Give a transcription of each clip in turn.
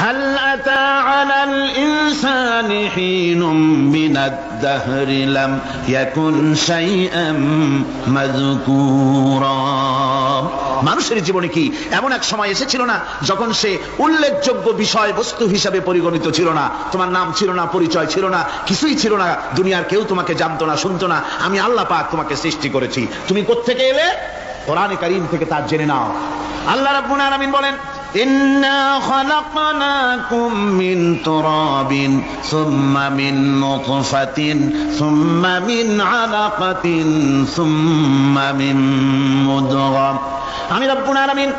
হাল আতা আলাল ইনসানি হিনুম মিনাদ দাহরি লাম ইয়াকুন শাইআম মাযকুরা। মানুষের জীবনে কি এমন এক সময় এসেছিল না যখন সে উল্লেখযোগ্য বিষয় বস্তু হিসাবে পরিগণিত ছিল না? তোমার নাম ছিল না, পরিচয় ছিল না, কিছুই ছিল না, দুনিয়ার কেউ তোমাকে জানতো না, শুনতো না। আমি আল্লাহ পাক তোমাকে সৃষ্টি করেছি। তুমি কোত্থেকে এলে? কোরআনে কারীম থেকে তা জেনে নাও। আল্লাহ রাব্বুল আলামিন বলেন, ইন্না খালাকনাকুম মিন তুরাবিন সুম্মা মিন নুতফাতিন সুম্মা মিন আলাকাতিন সুম্মা মিন মুদগা। আমি রাব্বুল আলামিন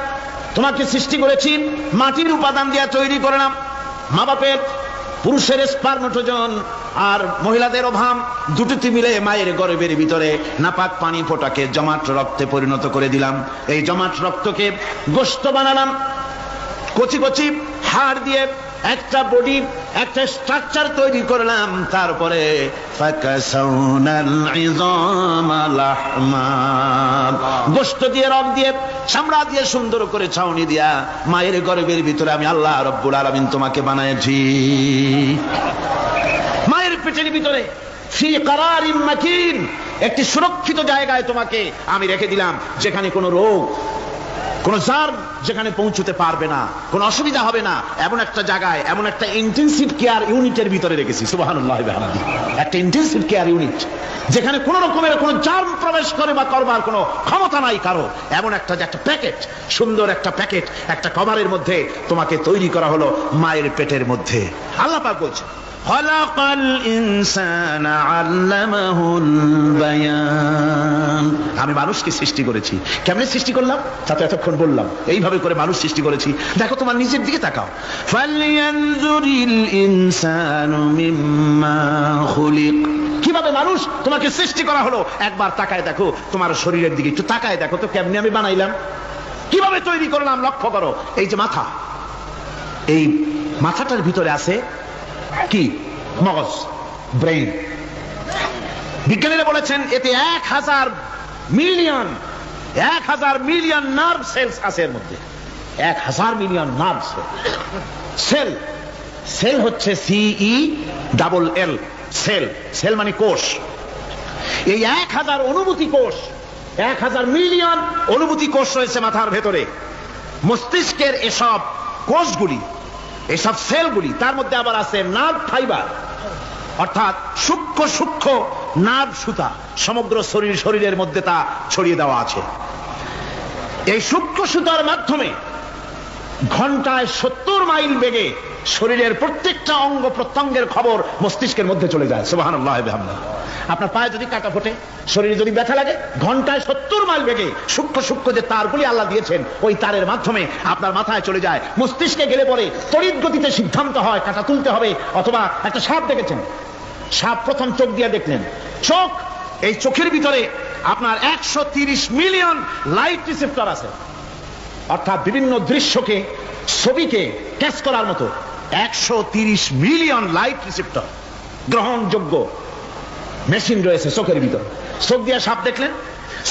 তোমাকে সৃষ্টি করেছি মাটির উপাদান দিয়ে তৈরি করলাম। মা বাপের পুরুষের স্পার্মটোজন আর মহিলাদের ওভাম দুটোতে মিলে মায়ের গর্ভের ভিতরে নাপাক পানি ফোটাকে জমাট রক্তে পরিণত করে দিলাম। এই জমাট রক্তকে গোশত বানালাম, কচি কচি হাড় দিয়ে একটা বডি, একটা স্ট্রাকচার তৈরি করলাম। তারপরে ফাকাসাউনাল ইযামা লাহমা, গোশত দিয়ে, রগ দিয়ে, চামড়া দিয়ে সুন্দর করে ছাউনি দিয়া মায়ের গর্ভের ভিতরে আমি আল্লাহ রাব্বুল আলামিন তোমাকে বানাইছি। মায়ের পেটের ভিতরে ফি কারারিম মাকিন, একটি সুরক্ষিত জায়গায় তোমাকে আমি রেখে দিলাম, যেখানে কোনো রোগ, কোন জার যেখানে পৌঁছতে পারবে না, কোন অসুবিধা হবে না। এমন একটা জায়গায়, এমন একটা ইন্টেনসিভ কেয়ার ইউনিটের ভিতরে রেখেছি। সুবহানাল্লাহ ওয়া বিহামদিহি। একটা ইন্টেনসিভ কেয়ার ইউনিট যেখানে কোন রকমের কোন জার্ম প্রবেশ করে বা করবার কোনো ক্ষমতা নাই কারো। এমন একটা যে একটা প্যাকেট, সুন্দর একটা প্যাকেট, একটা কভারের মধ্যে তোমাকে তৈরি করা হলো মায়ের পেটের মধ্যে। আল্লাহ পাক বলছেন, খালাকাল ইনসানা আল্লামাহুল বায়ান। আমি মানুষকে সৃষ্টি করেছি। কেমনে সৃষ্টি করলাম তা তো এতক্ষণ বললাম। এইভাবে করে মানুষ সৃষ্টি করেছি। দেখো তোমার নিজের দিকে তাকাও। ফালইয়ানজুরিল ইনসানু মিম্মা খুলিক। কিভাবে মানুষ তোমাকে সৃষ্টি করা হলো একবার তাকায় দেখো, তোমার শরীরের দিকে একটু তাকায় দেখো তো কেমনে আমি বানাইলাম, কিভাবে তৈরি করলাম। লক্ষ্য করো, এই যে মাথা, এই মাথাটার ভিতরে আছে কি? মগজ, ব্রেইন। বিজ্ঞানীরা বলেছেন এতে 1000 মিলিয়ন নার্ভ সেলস আছে এর মধ্যে। 1000 মিলিয়ন নার্ভ সেল। সেল হচ্ছে CELL, সেল। সেল মানে কোষ। এই 1000 অনুভূতি কোষ, 1000 মিলিয়ন অনুভূতি কোষ রয়েছে মাথার ভেতরে। মস্তিষ্কের এসব কোষগুলি, এসব সেলগুলি, তার মধ্যে আবার আছে নার্ভ ফাইবার, অর্থাৎ সূক্ষ্ম সূক্ষ্ম নার্ভ সুতা। সমগ্র শরীরের মধ্যে তা ছড়িয়ে দেওয়া আছে। এই সূক্ষ্ম সুতার মাধ্যমে ঘন্টায় 70 মাইল বেগে শরীরের প্রত্যেকটা অঙ্গ প্রত্যঙ্গের খবর মস্তিষ্কের মধ্যে চলে যায়। সুবহানাল্লাহ ওয়া বিহামদিহি। আপনার পায়ে যদি কাটা ফোটে, শরীরে যদি ব্যথা লাগে, ঘন্টায় 70 মাইল বেগে সূক্ষ্ম সূক্ষ্ম যে তারগুলি আল্লাহ দিয়েছেন, ওই তারের মাধ্যমে আপনার মাথায় চলে যায়। মস্তিষ্কে গেলে পরে তড়িৎ গতিতে সিদ্ধান্ত হয় কাটা তুলতে হবে। অথবা একটা সাপ দেখেছেন, সাপ প্রথম চোখ দিয়ে দেখলেন, চোখ, এই চোখের ভিতরে আপনার 130 মিলিয়ন লাইট রিসেপ্টর আছে। অর্থাৎ বিভিন্ন দৃশ্যকে, ছবিকে ক্যাচ করার মতো 130 মিলিয়ন লাইট রিসেপ্টর, গ্রহণযোগ্য মেশিন রয়েছে চোখের ভিতরে। চোখ দিয়ে সাপ দেখলেন,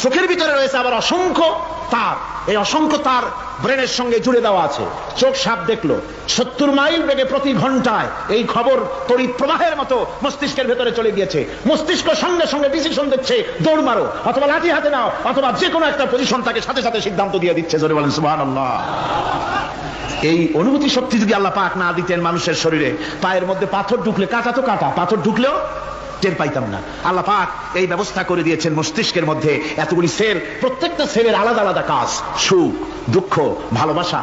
চোখের ভিতরে রয়েছে আবার অসংখ্য তার। এই অসংখ্য তার ব্রেনের সঙ্গে জুড়ে দেওয়া আছে। চোখ সাপ দেখলো, 70 মাইল বেগে প্রতি ঘন্টায় এই খবর তড়িৎ প্রবাহের মতো মস্তিষ্কের ভেতরে চলে গিয়েছে। মস্তিষ্ক সঙ্গে সঙ্গে ডিসিশন দিচ্ছে, দৌড় মারো, অথবা লাঠি হাতে নাও, অথবা যে কোনো একটা পজিশন তাকে সাথে সাথে সিদ্ধান্ত দিয়ে দিচ্ছে। জোরে বলেন সুবহানাল্লাহ। এই অনুভূতি শক্তি যদি আল্লাহ পাক না দিতেন মানুষের শরীরে, পায়ের মধ্যে পাথর ঢুকলে, কাটা তো কাটা, পাথর ঢুকলেও টের পাইতাম না। আল্লাহ পাক এই ব্যবস্থা করে দিয়েছেন মস্তিষ্কের মধ্যে। এতগুলি সেল, প্রত্যেকটা সেলের আলাদা আলাদা কাজ। সুখ, দুঃখ, ভালোবাসা,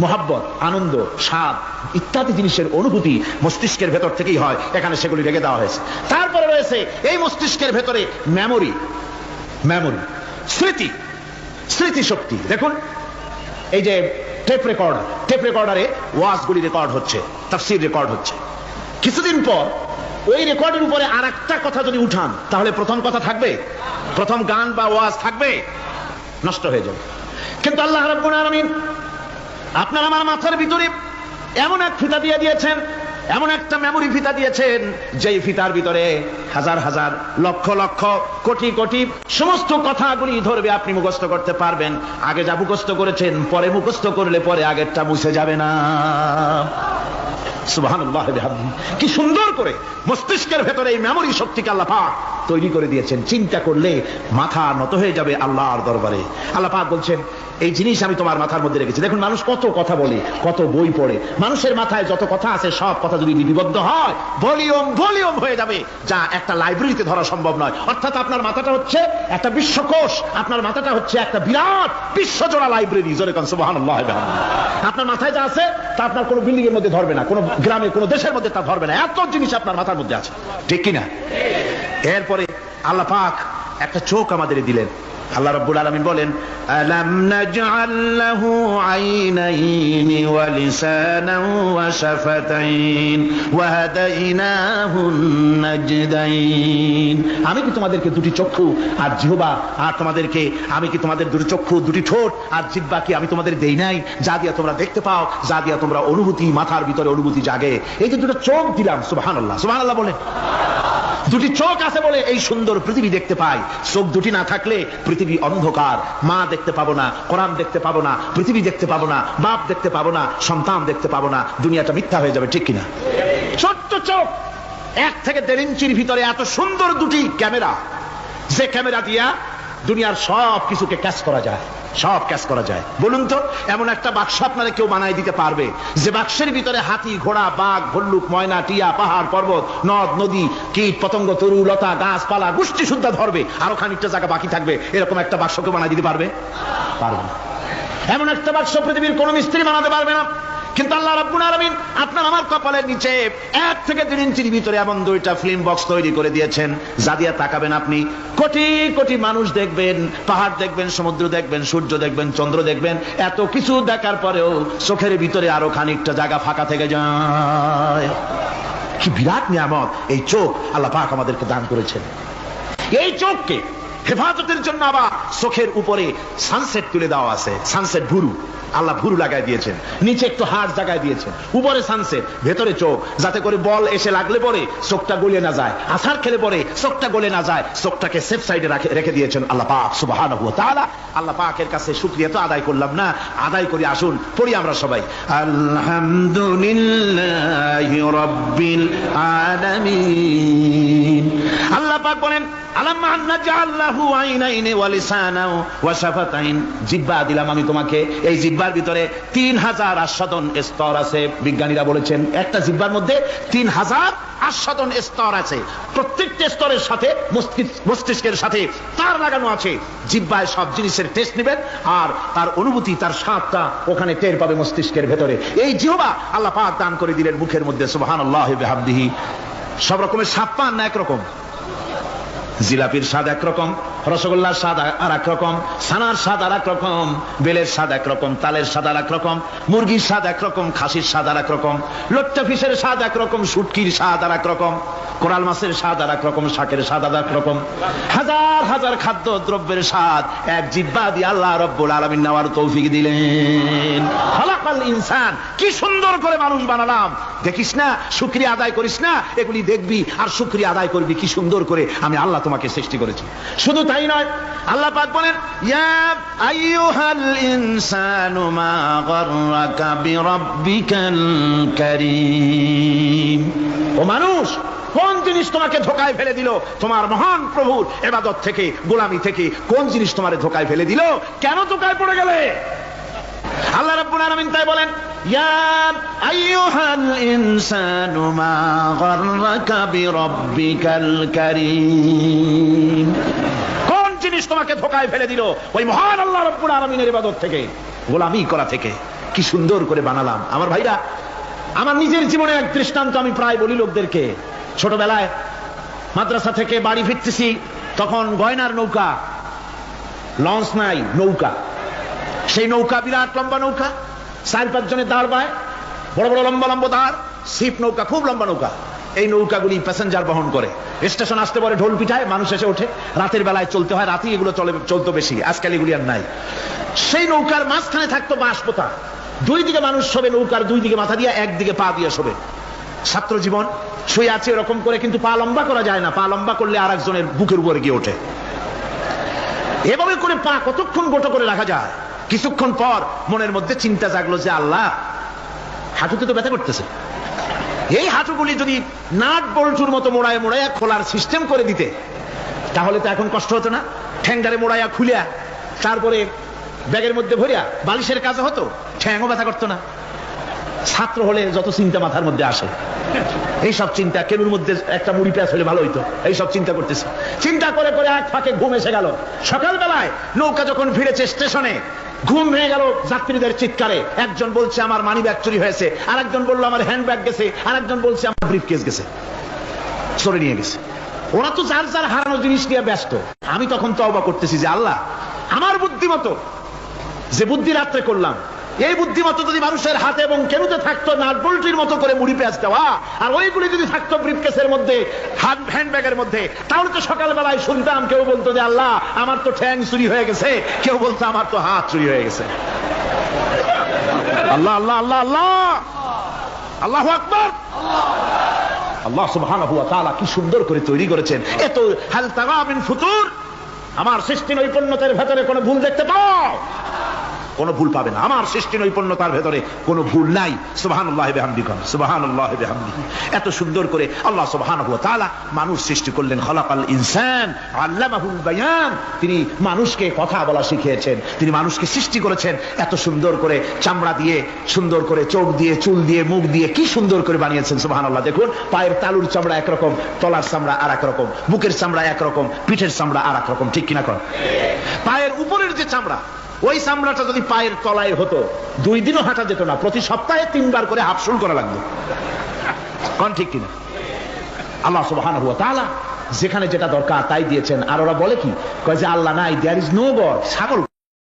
মোহাব্বত, আনন্দ, স্বাদ ইত্যাদি জিনিসের অনুভূতি মস্তিষ্কের ভেতর থেকেই হয়। এখানে সেগুলি রেখে দেওয়া হয়েছে। তারপরে রয়েছে এই মস্তিষ্কের ভেতরে মেমোরি, স্মৃতি, স্মৃতি শক্তি। দেখুন এই যে টেপ রেকর্ডারে ওয়াজগুলি রেকর্ড হচ্ছে, তাফসীর রেকর্ড হচ্ছে। কিছুদিন পর ওই রেকর্ডের উপরে আর একটা কথা যদি উঠান, তাহলে প্রথম কথা থাকবে? প্রথম গান বা ওয়াজ থাকবে? নষ্ট হয়ে যাবে। কিন্তু আল্লাহ রাব্বুল আলামিন আপনার আমার মাথার ভিতরে এমন এক ফিতা দিয়ে দিয়েছেন, এমন একটা মেমোরি ফিতা দিয়েছেন, যেই ফিতার ভিতরে হাজার হাজার, লক্ষ লক্ষ, কোটি কোটি সমস্ত কথাগুলি ধরবে, আপনি মুখস্থ করতে পারবেন। আগে যা মুখস্থ করেছেন, পরে মুখস্থ করলে পরে আগেরটা মুছে যাবে না। সুবহানাল্লাহ বিহামদিহি। কি সুন্দর করে মস্তিষ্কের ভেতরে এই মেমোরি শক্তিকে আল্লাহ পাক তৈরি করে দিয়েছেন। চিন্তা করলে মাথা নত হয়ে যাবে আল্লাহর দরবারে। আল্লাহ পাক বলছেন এই জিনিস আমি তোমার মাথার মধ্যে রেখেছি। দেখুন মানুষ কত কথা বলে, কত বই পড়ে, মানুষের মাথায় যত কথা আছে সব কথা যদি লিপিবদ্ধ হয় ভলিউম হয়ে যাবে, যা একটা লাইব্রেরিতে ধরা সম্ভব নয়। অর্থাৎ আপনার মাথাটা হচ্ছে একটা বিশ্বকোষ, আপনার মাথাটা হচ্ছে একটা বিরাট বিশ্বজোড়া লাইব্রেরি। জোরে কোন সুবহানাল্লাহ। আপনার মাথায় যা আছে তা আপনার কোনো বিল্ডিং এর মধ্যে ধরবে না, কোনো গ্রামে কোনো দেশের মধ্যে তা ধরবে না, এত জিনিস আপনার মাথার মধ্যে আছে, ঠিক কিনা? এরপরে আল্লাহ পাক একটা চোখ আমাদের দিলেন। আল্লাহ রাব্বুল আলামিন বলেন আলাম নাজআল লাহু আইনাইনি ওয়া লিসানান ওয়া শাফাতাইন ওয়া হাদাইনাহু নাজদাইন। আমি কি তোমাদেরকে দুটি চক্ষু আর জিহ্বা, আর তোমাদেরকে আমি কি তোমাদের দুটি চক্ষু, দুটি ঠোঁট আর জিহ্বা কি আমি তোমাদের দেই নাই, যা দিয়া তোমরা দেখতে পাও, যা দিয়া তোমরা অনুভূতি, মাথার ভিতরে অনুভূতি জাগে। এই যে দুটো চোখ দিলাম, সুবহানাল্লাহ সুবহানাল্লাহ বলেন। দুটি চোখ আছে বলে এই সুন্দর পৃথিবী দেখতে পাই। চোখ দুটি না থাকলে পৃথিবী অন্ধকার, মা দেখতে পাবো না, কোরআন দেখতে পাবো না, পৃথিবী দেখতে পাবো না, বাপ দেখতে পাবো না, সন্তান দেখতে পাবো না, দুনিয়াটা মিথ্যা হয়ে যাবে, ঠিক কিনা? ছোট্ট চোখ, 1 থেকে 1.5 ইঞ্চির ভিতরে এত সুন্দর দুটি ক্যামেরা, যে ক্যামেরা দিয়া দুনিয়ার সব কিছুকে ক্যাচ করা যায়, সব ক্যাচ করা যায়। বলুন তো এমন একটা বাক্স আপনারা কেউ বানাই দিতে পারবে যে বাক্সের ভিতরে হাতি, ঘোড়া, বাঘ, ভল্লুক, ময়না, টিয়া, পাহাড়, পর্বত, নদ, নদী, কীট, পতঙ্গ, তরু, লতা, গাছপালা, গোষ্ঠী শুদ্ধা ধরবে, আরো খানিকটা জায়গা বাকি থাকবে, এরকম একটা বাক্স কেউ বানাই দিতে পারবে? পারবে না। এমন একটা বাক্স পৃথিবীর কোন মিস্ত্রি বানাতে পারবে না। কিন্তু আল্লাহ রাব্বুল আলামিন আপনার আমার কপালের নিচে 1 থেকে 2 ইঞ্চির ভিতরে এমন 2টা ফিল্ম বক্স তৈরি করে দিয়েছেন, যা দিয়ে তাকাবেন আপনি কোটি কোটি মানুষ দেখবেন, পাহাড় দেখবেন, সমুদ্র দেখবেন, সূর্য দেখবেন, চন্দ্র দেখবেন। এত কিছু দেখার পরেও চোখের ভিতরে আরো খানিকটা জায়গা ফাঁকা থেকে যায়। কি বিরাট নিয়ামত এই চোখ আল্লাহ পাক আমাদেরকে দান করেছেন। এই চোখকে হেফাজতের জন্য আবার চোখের উপরে সানসেট তুলে দেওয়া আছে, সানসেট ভুরু, আল্লাহ ভুরু লাগাই দিয়েছেন, নিচে একটু হাড় জায়গায় দিয়েছেন, উপরে সানসেট, ভেতরে চোখ, যাতে করে বল এসে লাগলে পরে চোখটা গলে না যায়, আছাড় খেলে পরে চোখটা গলে না যায়, চোখটাকে সেফ সাইডে রেখে দিয়েছেন আল্লাহ পাক সুবহানাহু ওয়া তাআলা। আল্লাহ পাকের কাছে শুকরিয়া তো আদায় করলাম না, আদায় করি। আসুন পড়ি আমরা সবাই আলহামদুলিল্লাহি রাব্বিল আলামিন। আল্লাহ পাক বলেন আলাম নাজআল লাহু আইনাইনি ওয়া লিসানান ওয়া শাফাতাইন। জিহ্বা দিলাম আমি তোমাকে, এই জিহ্বার ভিতরে 3000 আস্বাদন স্তর আছে। বিজ্ঞানীরা বলেছেন একটা জিহ্বার মধ্যে 3000 আস্বাদন স্তর আছে। প্রত্যেকটা স্তরের সাথে মস্তিষ্কের সাথে তার লাগানো আছে। জিহ্বায় সব জিনিসের টেস্ট নেবেন আর তার অনুভূতি, তার স্বাদটা ওখানে টের পাবে মস্তিষ্কের ভেতরে। এই জিহ্বা আল্লাহ পাক দান করে দিলেন মুখের মধ্যে, সুবহানাল্লাহি ওয়া বিহামদিহি। সব রকমের স্বাদ পান না একরকম? জিলাপির স্বাদ একরকম, রসগোল্লার স্বাদ আর এক রকম, ছানার স্বাদ আর এক রকম, বেলের স্বাদ একরকম, তালের স্বাদ আর এক রকম, মুরগির স্বাদ একরকম, খাসির স্বাদ আর এক রকম, লোট্টা ফিশের স্বাদ একরকম, শুটকির স্বাদ আর এক রকম, কোরাল মাছের স্বাদ আর এক রকম, শাকের স্বাদ আর এক রকম। হাজার হাজার খাদ্য দ্রব্যের স্বাদ এক জিহ্বা দিয়ে আল্লাহ রাব্বুল আলামিন নেওয়ার তৌফিক দিলেন। খালাকাল ইনসান, কি সুন্দর করে মানুষ বানালাম। দেখিস না, শুকরিয়া আদায় করিস না, এগুলি দেখবি আর শুকরিয়া আদায় করবি কি সুন্দর করে আমি আল্লাহ তোমাকে সৃষ্টি করেছি। শুধু তাই নয়, আল্লাহ পাক বলেন ইয়া আইয়ুহাল ইনসানু মা গাররাকা বিরাব্বিকাল কারীম। ও মানুষ, কোন জিনিস তোমাকে ধোঁকায় ফেলে দিল তোমার মহান প্রভুর ইবাদত থেকে, গোলামি থেকে? কোন জিনিস তোমারে ধোঁকায় ফেলে দিল? কেন ধোঁকায় পড়ে গেলে? আল্লাহ রাব্বুল আলামিন তাই বলেন ইয়া আইয়ুহাল ইনসানু মা গাররাকা বিরাব্বিকাল কারীম। কোন জিনিস তোমাকে ধোঁকায় ফেলে দিল ওই মহান আল্লাহ রাব্বুল আলামিনের ইবাদত থেকে, গোলামি করা থেকে? কি সুন্দর করে বানালাম। আমার ভাইরা, আমার নিজের জীবনে এক দৃষ্টান্ত আমি প্রায় বলি লোকদেরকে। ছোটবেলায় মাদ্রাসা থেকে বাড়ি ফিরতেছি, তখন গয়নার নৌকা, লঞ্চ নাই, নৌকা। সেই নৌকা বিরাট লম্বা নৌকা, 4-5 জনের দাঁড় বায়, বড় বড় লম্বা লম্বা দাঁড়, শিপ নৌকা, খুব লম্বা নৌকা। এই নৌকাগুলি প্যাসেঞ্জার বহন করে। স্টেশন আসতে পরে ঢোল পিঠায়, মানুষ এসে ওঠে। রাতের বেলায় চলতে হয়, রাতেই এগুলো চলতো বেশি, আজকাল এগুলি আর নাই। সেই নৌকার মাঝখানে থাকতো বাঁশ পোতা, 2 দিকে মানুষ শোবে, নৌকার 2 দিকে মাথা দিয়ে, 1 দিকে পা দিয়ে শোবে। ছাত্র জীবন, শুয়ে আছে এরকম করে, কিন্তু পা লম্বা করা যায় না, পা লম্বা করলে আর একজনের বুকের উপরে গিয়ে ওঠে। এভাবে করে পা কতক্ষণ গোটো করে রাখা যায়? কিছুক্ষণ পর মনের মধ্যে চিন্তা জাগলো যে আল্লাহ, হাঁটুতে তো ব্যথা করতেছে, এই হাঁটুগুলি যদি নাট বল্টুর মতো মোড়ায় মোড়ায় খোলার সিস্টেম করে দিতে, তাহলে তো এখন কষ্ট হতো না। ঠ্যাংটারে মোড়াইয়া খুলিয়া তারপরে ব্যাগের মধ্যে ভরিয়া বালিশের কাজ হতো, ঠ্যাংও ব্যথা করতো না। ছাত্র হলে যত চিন্তা মাথার মধ্যে আসে, এইসব চিন্তা, কেনুর মধ্যে একটা মুড়ি পেঁয়াজ হলে ভালো হইতো, এইসব চিন্তা করতেছে। চিন্তা করে করে এক ফাঁকে ঘুম এসে গেল। সকালবেলায় নৌকা যখন ফিরেছে স্টেশনে, ঘুম ভেঙে গেল যাত্রীদের চিৎকারে। একজন বলছে আমার মানি ব্যাগ চুরি হয়েছে, আরেকজন বললো আমার হ্যান্ড ব্যাগ গেছে, আরেকজন বলছে আমার ব্রিফকেস গেছে, চোরে নিয়ে গেছে। ওরা তো যার যার হারানো জিনিস নিয়ে ব্যস্ত। আমি তখন তওবা করতেছি যে আল্লাহ, আমার বুদ্ধিমতো যে বুদ্ধি রাত্রে করলাম, এই বুদ্ধিমতো যদি মানুষের হাতে এবং কেনুতে থাকতো নাট বল্টুর মতো করে মুড়ি পেঁয়াজ দেওয়া, আর ওইগুলি যদি থাকতো ব্রিফকেসের মধ্যে, হ্যান্ড ব্যাগের মধ্যে, তাহলে তো সকালবেলায় শুনতাম কেউ বলতো যে আল্লাহ আমার তো ঠ্যাং চুরি হয়ে গেছে, কেউ বলতো আমার তো হাত চুরি হয়ে গেছে। আল্লাহ আল্লাহ আল্লাহ আল্লাহ, আল্লাহু আকবার। আল্লাহ সুবহানাহু ওয়া তাআলা কি সুন্দর করে তৈরি করেছেন। এত হাল তারা মিন ফুতুর, আমার সৃষ্টি নৈপুণ্যতার ভেতরে কোনো ভুল দেখতে পাও? কোনো ভুল পাবে না। আমার সৃষ্টি নৈপুণ্যতার ভেতরে কোনো ভুল নাই। সুবহানাল্লাহি বিহামদিহি, সুবহানাল্লাহি বিহামদিহি। এত সুন্দর করে আল্লাহ সুবহানাহু ওয়া তাআলা মানুষ সৃষ্টি করলেন। খালাকাল ইনসান আল্লামাহুল বায়ান, তিনি মানুষকে কথা বলা শিখিয়েছেন, তিনি মানুষকে সৃষ্টি করেছেন এত সুন্দর করে, চামড়া দিয়ে, সুন্দর করে চোখ দিয়ে, চুল দিয়ে, মুখ দিয়ে, কি সুন্দর করে বানিয়েছেন। সুবহানাল্লাহ। দেখুন, পায়ের তালুর চামড়া একরকম, তলার চামড়া আর এক রকম, বুকের চামড়া একরকম, পিঠের চামড়া আর এক রকম, ঠিক কিনা কর? পায়ের উপরের যে চামড়া, ওই চামড়াটা যদি পায়ের তলায় হতো, 2 দিনও হাঁটা যেত না, প্রতি সপ্তাহে 3 বার করে হাফসুল করা লাগতো, কোন ঠিক কিনা? আল্লাহ সুবহানাহু ওয়া তাআলা যেখানে যেটা দরকার তাই দিয়েছেন। আর ওরা বলে কি, কয় যে আল্লাহ নাই, দেয়ার ইজ নো গড। ছাগল।